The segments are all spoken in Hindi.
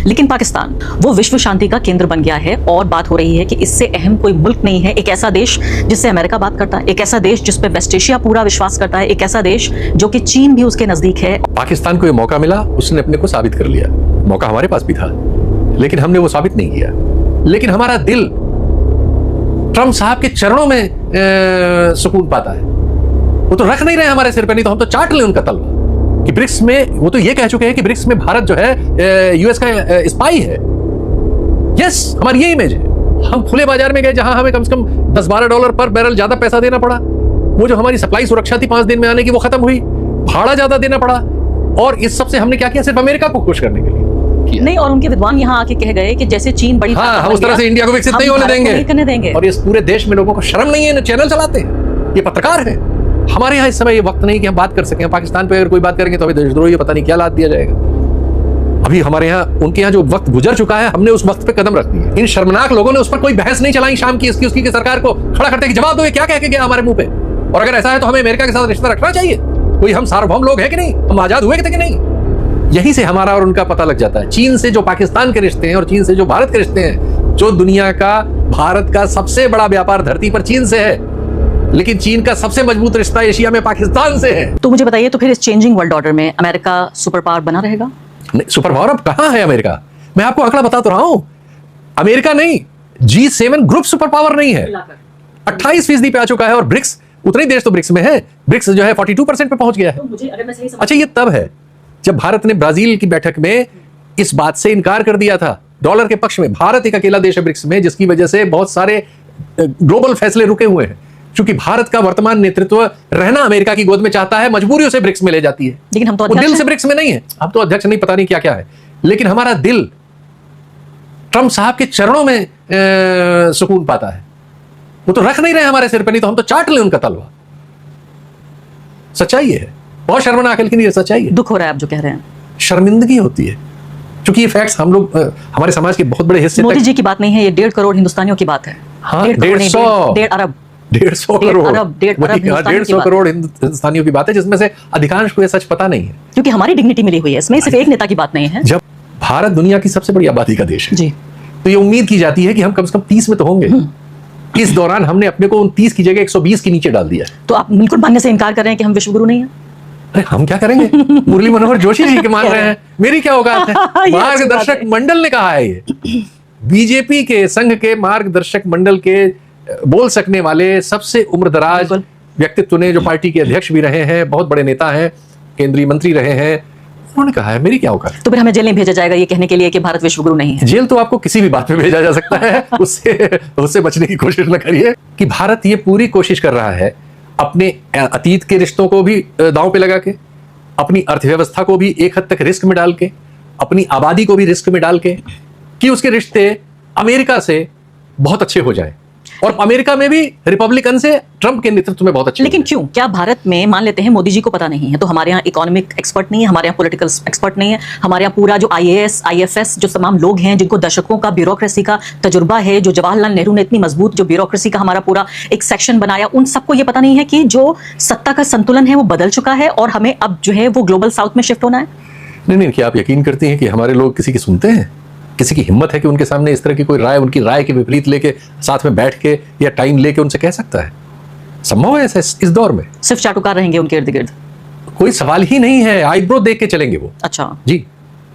लेकिन पाकिस्तान वो विश्व शांति का केंद्र बन गया है और बात हो रही है कि इससे अहम कोई मुल्क नहीं है। एक ऐसा देश जिससे अमेरिका बात करता है, एक ऐसा देश जिस पे वेस्ट एशिया पूरा विश्वास करता है, एक ऐसा देश जो कि चीन भी उसके नजदीक है। पाकिस्तान को ये मौका मिला, उसने अपने को साबित कर लिया। मौका हमारे पास भी था लेकिन हमने वो साबित नहीं किया। लेकिन हमारा दिल ट्रंप साहब के चरणों में सुकून पाता है। वो तो रख नहीं रहे हमारे सिर पे, नहीं तो हम तो चाट लें उनका तलवा कि ब्रिक्स में, वो तो ये कह चुके हैं कि ब्रिक्स में भारत जो है यूएस का स्पाई है। यस, हमारी ये इमेज है। हम खुले बाजार में गए जहां हमें कम से कम $10-12 पर बैरल ज्यादा पैसा देना पड़ा। वो जो हमारी सप्लाई सुरक्षा थी 5 दिन में आने की, वो खत्म हुई। भाड़ा ज्यादा देना पड़ा। और इस सब से हमने क्या किया? सिर्फ अमेरिका को खुश करने के लिए नहीं। और उनके विद्वान यहाँ आके कह गए कि जैसे चीन बड़ी हाँ, हम उस तरह से इंडिया को विकसित नहीं होने देंगे। और इस पूरे देश में लोगों को शर्म नहीं है, चैनल चलाते हैं, ये पत्रकार हैं। हमारे यहाँ इस समय ये वक्त नहीं कि हम बात कर सकें। पाकिस्तान पे अगर कोई बात करेंगे तो अभी देशद्रोही पता नहीं क्या लाद दिया जाएगा। अभी हमारे यहाँ, उनके यहाँ जो वक्त गुजर चुका है, हमने उस वक्त पे कदम रख दिया। इन शर्मनाक लोगों ने उस पर कोई बहस नहीं चलाई शाम की, इसकी उसकी की सरकार को खड़ा करते कि जवाब दो, ये क्या कह के गया हमारे मुंह पे। और अगर ऐसा है तो हमें अमेरिका के साथ रिश्ता रखना चाहिए। कोई हम सार्वभौम लोग हैं कि नहीं? हम आजाद हुए थे कि नहीं? यहीं से हमारा और उनका पता लग जाता है। चीन से जो पाकिस्तान के रिश्ते हैं और चीन से जो भारत के रिश्ते हैं, जो दुनिया का, भारत का सबसे बड़ा व्यापार धरती पर चीन से है, लेकिन चीन का सबसे मजबूत रिश्ता एशिया में पाकिस्तान से है। तो मुझे बताइए, तो फिर इस चेंजिंग वर्ल्ड ऑर्डर में अमेरिका सुपर पावर बना रहेगा? नहीं, सुपर पावर अब कहां है अमेरिका? मैं आपको आंकड़ा बता तो रहा हूं। अमेरिका नहीं, G7 ग्रुप सुपर पावर नहीं है। 28% पे आ चुका है। और ब्रिक्स, उतने देश तो ब्रिक्स में है। ब्रिक्स जो है 42% पे पहुंच गया है। तो मुझे, अगर मैं सही समझ... अच्छा, ये तब है जब भारत ने ब्राजील की बैठक में इस बात से इनकार कर दिया था, डॉलर के पक्ष में। भारत एक अकेला देश है ब्रिक्स में, जिसकी वजह से बहुत सारे ग्लोबल फैसले रुके हुए हैं। क्योंकि भारत का वर्तमान नेतृत्व रहना अमेरिका की गोद में चाहता है, मजबूरियों से ब्रिक्स में ले जाती है। लेकिन हम तो दिल से ब्रिक्स में नहीं है। अब तो अध्यक्ष नहीं, पता नहीं क्या क्या है। लेकिन हमारा दिल ट्रंप साहब के चरणों में सुकून पाता है। वो तो रख नहीं रहे हमारे सिर पे, नहीं तो हम तो चाट लें उनका तलवा। सच्चाई है। बहुत शर्मनाक है, लेकिन ये सच्चाई है। दुख हो रहा है आप जो कह रहे हैं। शर्मिंदगी होती है, क्योंकि ये फैक्ट्स हम लोग, हमारे समाज के बहुत बड़े हिस्से, मोदी जी की बात नहीं है, ये 1.5 करोड़ हिंदुस्तानियों की बात है। हाँ, 1.5 करोड़ हिंदुस्तानियों की बात है, जिसमें से अधिकांश को ये सच पता नहीं है। क्योंकि हमारी डिग्निटी मिली हुई है इसमें, सिर्फ एक नेता की बात नहीं है। जब भारत दुनिया की सबसे बड़ी आबादी का देश है जी, तो ये उम्मीद की जाती है कि हम कम से कम 30 में तो होंगे। इस दौरान हमने अपने को 29 की जगह 120 के नीचे डाल दिया। तो आप बिल्कुल मानने से इनकार कर रहे हैं कि हम विश्व गुरु नहीं है? अरे हम क्या करेंगे? मुरली मनोहर जोशी जी के मान रहे हैं, मेरी क्या औकात है? मार्गदर्शक मंडल ने कहा है, ये बीजेपी के संघ के मार्गदर्शक मंडल के बोल सकने वाले सबसे उम्रदराज व्यक्तित्व ने, जो पार्टी के अध्यक्ष भी रहे हैं, बहुत बड़े नेता हैं, केंद्रीय मंत्री रहे हैं, उन्होंने कहा है, मेरी क्या औकात। तो फिर हमें जेल नहीं भेजा जाएगा ये कहने के लिए कि भारत विश्व गुरु नहीं है? जेल तो आपको किसी भी बात पे भेजा जा सकता है। उससे बचने की कोशिश न करिए। कि भारत ये पूरी कोशिश कर रहा है अपने अतीत के रिश्तों को भी दांव पे लगा के, अपनी अर्थव्यवस्था को भी एक हद तक रिस्क में डाल के, अपनी आबादी को भी रिस्क में डाल के, कि उसके रिश्ते अमेरिका से बहुत अच्छे हो जाए। और अमेरिका में भी रिपब्लिकन से ट्रंप के नेतृत्व में बहुत अच्छे। लेकिन क्यों? क्या भारत में, मान लेते हैं मोदी जी को पता नहीं है, तो हमारे यहाँ इकोनॉमिक एक्सपर्ट नहीं है, हमारे यहाँ पॉलिटिकल एक्सपर्ट नहीं है, हमारे यहाँ पूरा जो IAS IFS जो तमाम लोग हैं जिनको दशकों का ब्यूरोक्रेसी का तजुर्बा है, जो जवाहरलाल नेहरू ने इतनी मजबूत जो ब्यूरोक्रेसी का हमारा पूरा एक सेक्शन बनाया, उन सबको ये पता नहीं है कि जो सत्ता का संतुलन है वो बदल चुका है और हमें अब जो है वो ग्लोबल साउथ में शिफ्ट होना है? नहीं, क्या आप यकीन करती हैं कि हमारे लोग किसी की सुनते हैं? किसी की हिम्मत है कि उनके सामने इस तरह की कोई राय, उनकी राय के विपरीत लेके साथ में बैठ के या टाइम लेके उनसे कह सकता है? संभव है ऐसा इस दौर में? सिर्फ चाटुकार रहेंगे उनके इर्द गिर्द? कोई सवाल ही नहीं है। आईब्रो देख के चलेंगे वो। अच्छा जी,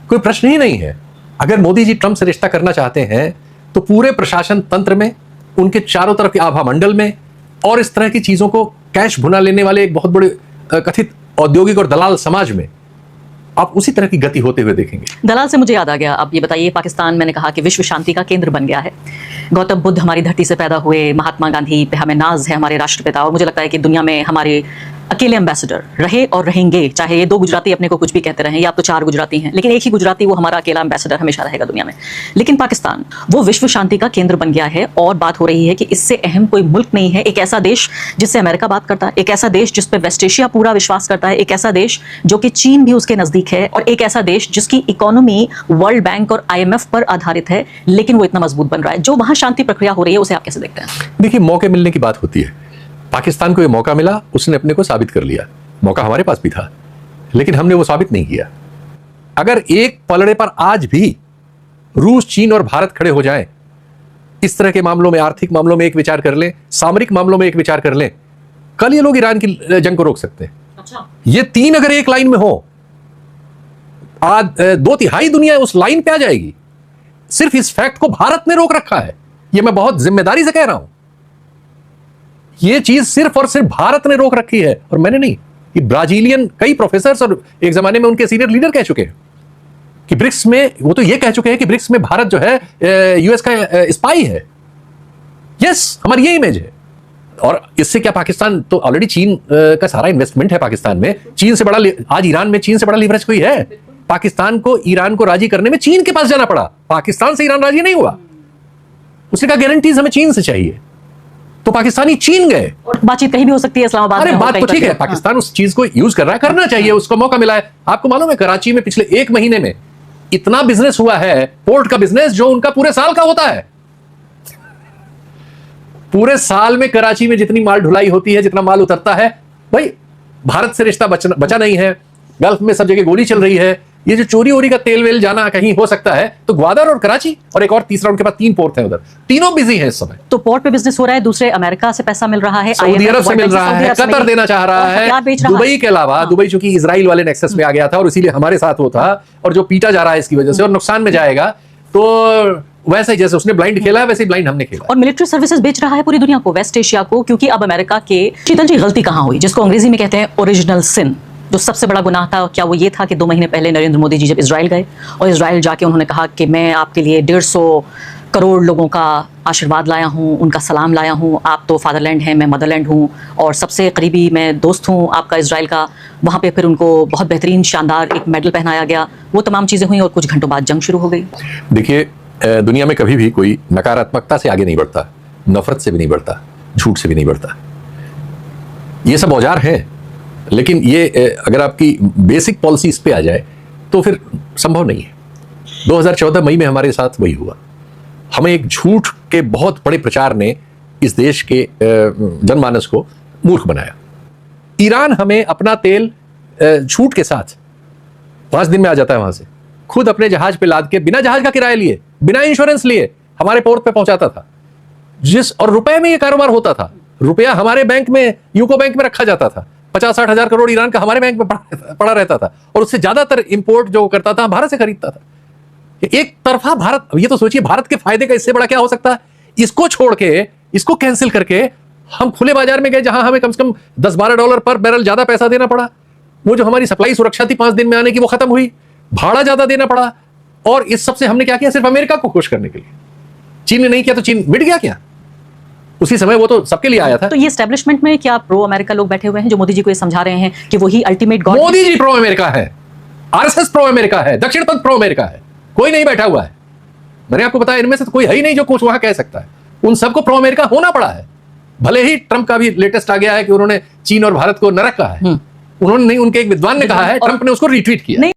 कोई प्रश्न ही नहीं है। अगर मोदी जी ट्रंप से रिश्ता करना चाहते हैं तो पूरे प्रशासन तंत्र में, उनके चारों तरफ के आभा मंडल में और इस तरह की चीजों को कैश भुना लेने वाले एक बहुत बड़े कथित औद्योगिक और दलाल समाज में आप उसी तरह की गति होते हुए देखेंगे। दलाल से मुझे याद आ गया, आप ये बताइए, पाकिस्तान मैंने कहा कि विश्व शांति का केंद्र बन गया है। गौतम बुद्ध हमारी धरती से पैदा हुए, महात्मा गांधी पे हमें नाज है, हमारे राष्ट्रपिता, और मुझे लगता है कि दुनिया में हमारे अकेले एम्बेसडर रहे और रहेंगे, चाहे ये 2 गुजराती अपने को कुछ भी कहते रहे, या आप तो 4 गुजराती हैं, लेकिन एक ही गुजराती वो हमारा अकेला एम्बेसडर हमेशा रहेगा दुनिया में। लेकिन पाकिस्तान वो विश्व शांति का केंद्र बन गया है और बात हो रही है कि इससे अहम कोई मुल्क नहीं है। एक ऐसा देश जिससे अमेरिका बात करता है, एक ऐसा देश जिस पे वेस्ट एशिया पूरा विश्वास करता है, एक ऐसा देश जो कि चीन भी उसके नजदीक है, और एक ऐसा देश जिसकी इकोनॉमी वर्ल्ड बैंक और IMF पर आधारित है, लेकिन वो इतना मजबूत बन रहा है। जो वहां शांति प्रक्रिया हो रही है उसे आप कैसे देखते हैं? देखिए, मौके मिलने की बात होती है। पाकिस्तान को ये मौका मिला, उसने अपने को साबित कर लिया। मौका हमारे पास भी था, लेकिन हमने वो साबित नहीं किया। अगर एक पलड़े पर आज भी रूस, चीन और भारत खड़े हो जाएं, इस तरह के मामलों में, आर्थिक मामलों में एक विचार कर लें, सामरिक मामलों में एक विचार कर लें, कल ये लोग ईरान की जंग को रोक सकते हैं। अच्छा। ये तीन अगर एक लाइन में हो, आज 2/3 दुनिया उस लाइन पे आ जाएगी। सिर्फ इस फैक्ट को भारत ने रोक रखा है, ये मैं बहुत जिम्मेदारी से कह रहा हूं। ये चीज सिर्फ और सिर्फ भारत ने रोक रखी है, और मैंने नहीं, कि ब्राजीलियन कई प्रोफेसर और एक जमाने में उनके सीनियर लीडर कह चुके हैं कि ब्रिक्स में, वो तो ये कह चुके हैं कि ब्रिक्स में भारत जो है यूएस का स्पाई है। यस, हमारी ये इमेज है। और इससे क्या, पाकिस्तान तो ऑलरेडी चीन का सारा इन्वेस्टमेंट है पाकिस्तान में। चीन से बड़ा, आज ईरान में चीन से बड़ा लीवरेज कोई है? पाकिस्तान को ईरान को राजी करने में चीन के पास जाना पड़ा, पाकिस्तान से ईरान राजी नहीं हुआ। उसने कहा गारंटीज हमें चीन से चाहिए, तो पाकिस्तानी चीन गए। और बातचीत कहीं भी हो सकती है इस्लामाबाद अरे में, बात तो ठीक है, पाकिस्तान उस चीज को यूज कर रहा है, करना चाहिए, उसको मौका मिला है। आपको मालूम है कराची में पिछले 1 महीने में इतना बिजनेस हुआ है, पोर्ट का बिजनेस, जो उनका पूरे साल का होता है। पूरे साल में कराची में जितनी माल ढुलाई होती है, जितना माल उतरता है, भाई भारत से रिश्ता बचा नहीं है। गल्फ में सब जगह गोली चल रही है। ये जो चोरी वोरी का तेल वेल जाना कहीं हो सकता है, तो ग्वादर और कराची और एक और तीसरा, उनके पास 3 पोर्ट हैं उधर, तीनों बिजी हैं इस समय। तो पोर्ट पे बिजनेस हो रहा है, दूसरे अमेरिका से पैसा मिल रहा है, सऊदी अरब से मिल रहा है, कतर देना चाह रहा है, दुबई के अलावा, दुबई चूंकि इजराइल वाले नेक्सस में आ गया था और इसीलिए हमारे साथ वो था, और जो पीटा जा रहा है इसकी वजह से और नुकसान में जाएगा, तो वैसे ही जैसे उसने ब्लाइंड खेला है, वैसे ही ब्लाइंड हमने खेला। और मिलिट्री सर्विसेज बेच रहा है पूरी दुनिया को, वेस्ट एशिया को, क्योंकि अब अमेरिका के, शीतल जी गलती कहां हुई, जिसको अंग्रेजी में कहते हैं ओरिजिनल सिन, जो सबसे बड़ा गुनाह था, क्या वो ये था कि 2 महीने पहले नरेंद्र मोदी जी जब इजराइल गए और इजराइल जाके उन्होंने कहा कि मैं आपके लिए 150 करोड़ लोगों का आशीर्वाद लाया हूं, उनका सलाम लाया हूं, आप तो फादरलैंड हैं, मैं मदरलैंड हूं, और सबसे करीबी मैं दोस्त हूं आपका इजराइल का। वहां पे फिर उनको बहुत बेहतरीन शानदार एक मेडल पहनाया गया, वो तमाम चीज़ें हुई और कुछ घंटों बाद जंग शुरू हो गई। देखिए, दुनिया में कभी भी कोई नकारात्मकता से आगे नहीं बढ़ता, नफरत से भी नहीं बढ़ता, झूठ से भी नहीं बढ़ता। ये सब औजार हैं, लेकिन ये अगर आपकी बेसिक पॉलिसी इस पे आ जाए तो फिर संभव नहीं है। 2014 मई में हमारे साथ वही हुआ। हमें एक झूठ के बहुत बड़े प्रचार ने इस देश के जनमानस को मूर्ख बनाया। ईरान हमें अपना तेल झूठ के साथ 5 दिन में आ जाता है, वहां से खुद अपने जहाज पे लाद के, बिना जहाज का किराया लिए, बिना इंश्योरेंस लिए, हमारे पोर्ट पे पहुंचाता था। और रुपए में ये कारोबार होता था। रुपया हमारे बैंक में, यूको बैंक में रखा जाता था। 50-60 हजार करोड़ ईरान का हमारे बैंक में पड़ा रहता था, और उससे ज्यादातर इंपोर्ट जो करता था भारत से खरीदता था। एक तरफा भारत, ये तो सोचिए भारत के फायदे का इससे बड़ा क्या हो सकता है। इसको छोड़ के, इसको कैंसिल करके हम खुले बाजार में गए, जहां हमें कम से कम $10-12 पर बैरल ज्यादा पैसा देना पड़ा। वो जो हमारी सप्लाई सुरक्षा थी 5 दिन में आने की, वो खत्म हुई, भाड़ा ज्यादा देना पड़ा। और इस सबसे हमने क्या किया, सिर्फ अमेरिका को खुश करने के लिए। चीन ने नहीं किया तो चीन मिट गया क्या? उसी समय वो तो सबके लिए आया था। तो ये एस्टेब्लिशमेंट में क्या प्रो अमेरिका लोग बैठे हुए हैं जो मोदी जी को ये समझा रहे हैं कि वही ultimate God? Modi ji pro America है, आरएसएस प्रो अमेरिका है, दक्षिण पंथ प्रो अमेरिका है, कोई नहीं बैठा हुआ है। मैंने आपको बताया, इनमें से तो कोई है ही नहीं जो कुछ वहां कह सकता है। उन सबको प्रो अमेरिका होना पड़ा है। भले ही ट्रंप का भी लेटेस्ट आ गया है कि उन्होंने चीन और भारत को नरक कहा है, उन्होंने नहीं, उनके एक विद्वान ने कहा है, ट्रंप ने उसको रिट्वीट किया।